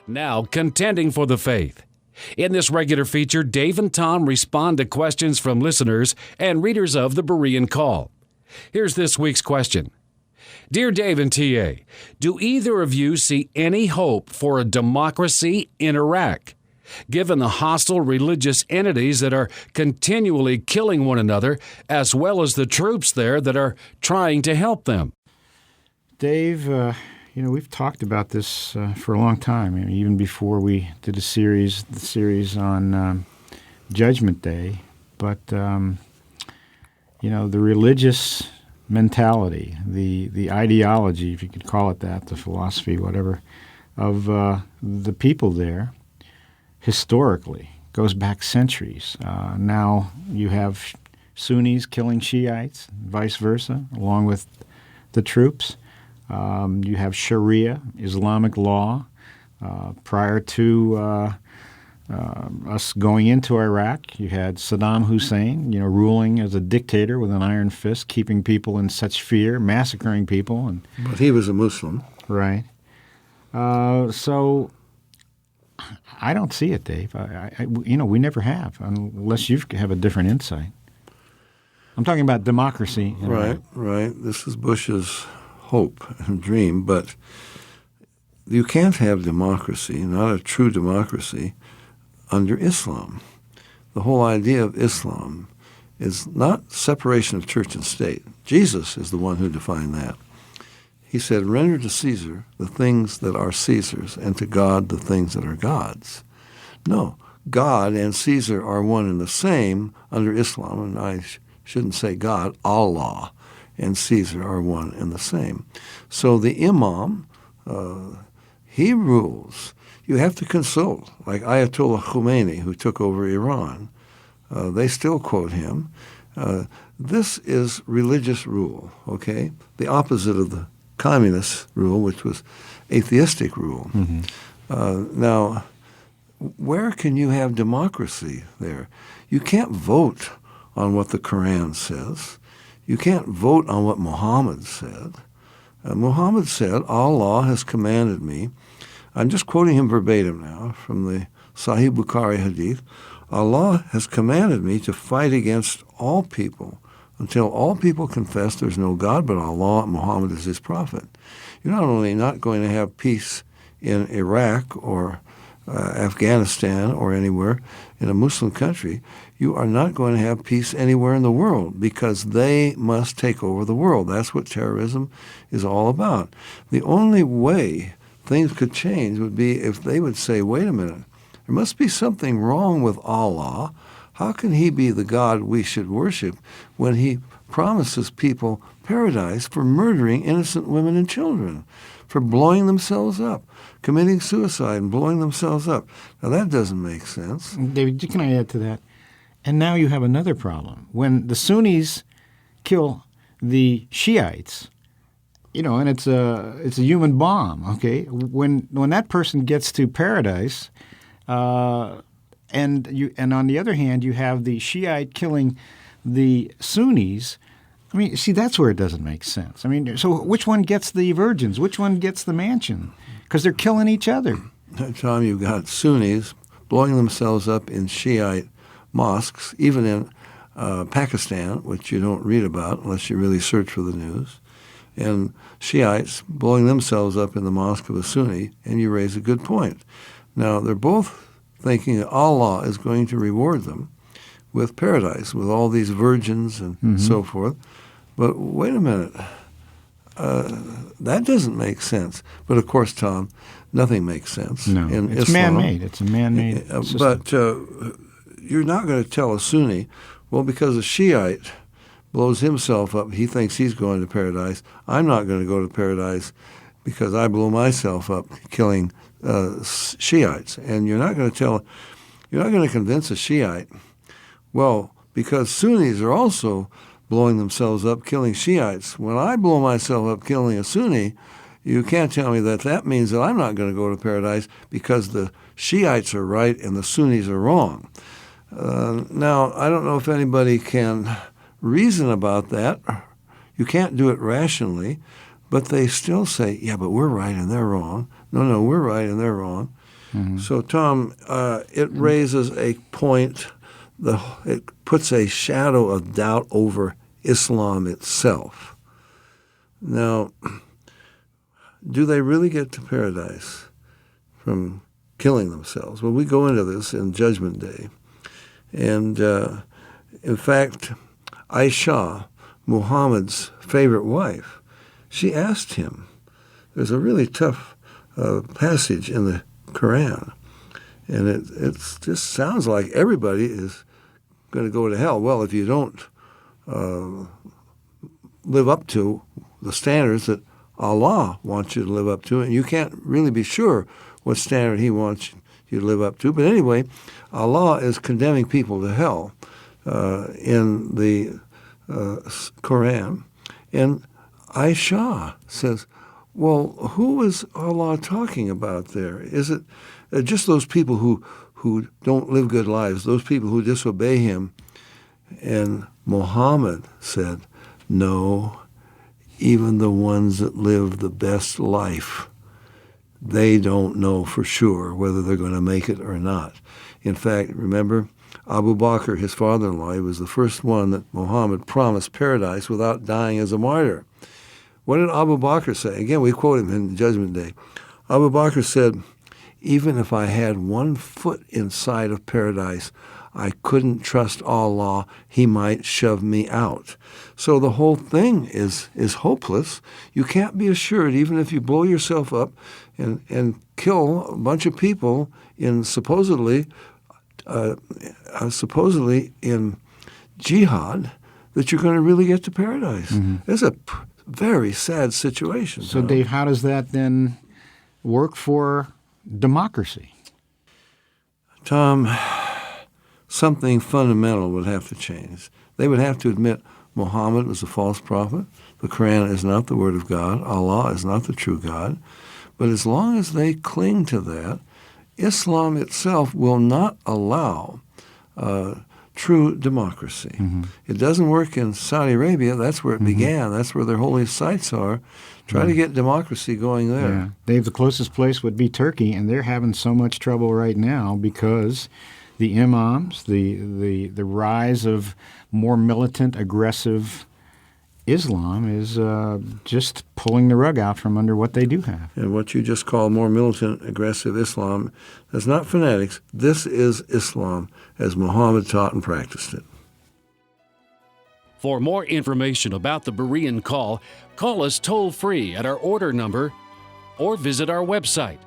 Now, contending for the faith. In this regular feature, Dave and Tom respond to questions from listeners and readers of the Berean Call. Here's this week's question. Dear Dave and T.A., do either of you see any hope for a democracy in Iraq, given the hostile religious entities that are continually killing one another, as well as the troops there that are trying to help them? Dave, we've talked about this for a long time, even before we did the series on Judgment Day. But, the religious mentality, the ideology, if you could call it that, the philosophy, whatever, of the people there, historically, goes back centuries. Now you have Sunnis killing Shiites, vice versa, along with the troops. You have Sharia, Islamic law. Prior to us going into Iraq, you had Saddam Hussein, ruling as a dictator with an iron fist, keeping people in such fear, massacring people. But he was a Muslim. Right. So I don't see it, Dave. We never have, unless you have a different insight. I'm talking about democracy. Right. This is Bush's hope and dream, but you can't have democracy, not a true democracy, under Islam. The whole idea of Islam is not separation of church and state. Jesus is the one who defined that. He said, render to Caesar the things that are Caesar's, and to God the things that are God's. No, God and Caesar are one and the same under Islam, and I shouldn't say God, Allah and Caesar are one and the same. So the imam, he rules. You have to consult, like Ayatollah Khomeini, who took over Iran. They still quote him. This is religious rule, okay? The opposite of the communist rule, which was atheistic rule. Mm-hmm. Now, where can you have democracy there? You can't vote on what the Quran says. You can't vote on what Muhammad said. Muhammad said, Allah has commanded me. I'm just quoting him verbatim now from the Sahih Bukhari hadith. Allah has commanded me to fight against all people until all people confess there's no God but Allah and Muhammad is his prophet. You're not only not going to have peace in Iraq or Afghanistan or anywhere in a Muslim country, you are not going to have peace anywhere in the world because they must take over the world. That's what terrorism is all about. The only way things could change would be if they would say, wait a minute, there must be something wrong with Allah. How can he be the God we should worship when he promises people paradise for murdering innocent women and children, for blowing themselves up, committing suicide and blowing themselves up? Now, that doesn't make sense. David, can I add to that? And now you have another problem. When the Sunnis kill the Shiites, and it's a human bomb, okay? When that person gets to paradise, and on the other hand, you have the Shiite killing the Sunnis. I mean, see, that's where it doesn't make sense. I mean, so which one gets the virgins? Which one gets the mansion? Because they're killing each other. Tom, you've got Sunnis blowing themselves up in Shiite mosques, even in Pakistan, which you don't read about unless you really search for the news, and Shiites blowing themselves up in the mosque of a Sunni, and you raise a good point. Now, they're both thinking that Allah is going to reward them with paradise, with all these virgins and so forth. But wait a minute. That doesn't make sense. But, of course, Tom, nothing makes sense in it's Islam. Man-made. It's a man-made system. But you're not going to tell a Sunni, well, because a Shiite blows himself up, he thinks he's going to paradise. I'm not going to go to paradise because I blow myself up killing Shiites. And you're not going to convince a Shiite, well, because Sunnis are also blowing themselves up killing Shiites. When I blow myself up killing a Sunni, you can't tell me that means that I'm not going to go to paradise because the Shiites are right and the Sunnis are wrong. Now, I don't know if anybody can reason about that. You can't do it rationally, but they still say, yeah, but we're right and they're wrong. No, we're right and they're wrong. So, Tom, it raises a point, it puts a shadow of doubt over Islam itself. Now, do they really get to paradise from killing themselves? Well, we go into this in Judgment Day. And, in fact, Aisha, Muhammad's favorite wife, she asked him. There's a really tough passage in the Quran, and it just sounds like everybody is going to go to hell. Well, if you don't live up to the standards that Allah wants you to live up to, and you can't really be sure what standard He wants you to live up to. But anyway, Allah is condemning people to hell in the Quran, and Aisha says, well, who is Allah talking about there? Is it just those people who don't live good lives, those people who disobey Him? And Muhammad said, no, even the ones that live the best life, they don't know for sure whether they're going to make it or not. In fact, remember, Abu Bakr, his father-in-law, he was the first one that Muhammad promised paradise without dying as a martyr. What did Abu Bakr say? Again, we quote him in Judgment Day. Abu Bakr said, even if I had 1 foot inside of paradise, I couldn't trust Allah. He might shove me out. So the whole thing is hopeless. You can't be assured, even if you blow yourself up and kill a bunch of people in supposedly in jihad, that you're going to really get to paradise. It's a very sad situation. So, Tom. Dave, how does that then work for democracy? Tom, something fundamental would have to change. They would have to admit Muhammad was a false prophet. The Quran is not the word of God. Allah is not the true God. But as long as they cling to that, Islam itself will not allow true democracy. It doesn't work in Saudi Arabia. That's where it began. That's where their holy sites are. Try to get democracy going there. Yeah. Dave, the closest place would be Turkey, and they're having so much trouble right now because the imams, the rise of more militant, aggressive Islam is just pulling the rug out from under what they do have. And what you just call more militant, aggressive Islam, that's not fanatics. This is Islam as Muhammad taught and practiced it. For more information about the Berean call us toll-free at our order number or visit our website,